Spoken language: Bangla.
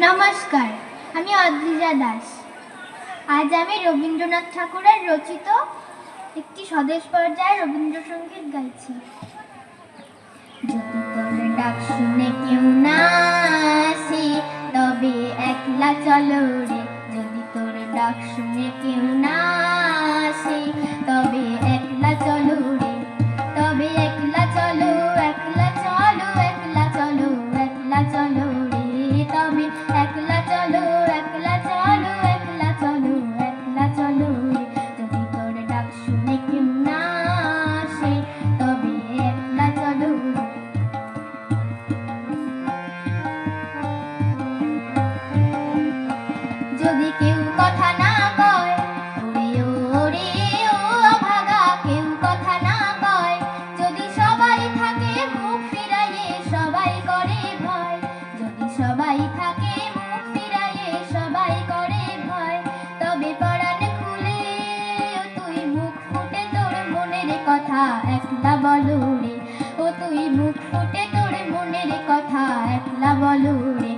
নমস্কার, আমি অদ্রিজা দাস। আজ আমি রবীন্দ্রনাথ ঠাকুরের রচিত একটি স্বদেশ পর্যায়ে রবীন্দ্রসঙ্গীত গাইছি। যদি তোর ডাক শুনে কেউ না আসে তবে একলা চলো রে, যদি তোর ডাক শুনে কেউ না আসে তবে একলা চলো রে, তবে একলা চলো, একলা চলো, একলা চলো, একলা চলো রে, তবে একলা চলো, একলা চলো, একলা চলো, একলা চলো রে, যদি তোর ডাক শুনে কেউ না আসে তবে একলা চলো রে। যদি কেউ কথা না কয় ওরে ওরে ও অভাগা, কেউ কথা না কয়, যদি সবাই থাকে মুখ ফিরাইয়ে সবাই করে ভয়, যদি সবাই থাকে মুখ ফিরাইয়ে সবাই করে ভয়, তবে পরাণ খুলে ও তুই মুখ ফুটে তোর মনের কথা একলা বলো রে, ও তুই মুখ ফুটে তোর মনের কথা একলা বলো রে,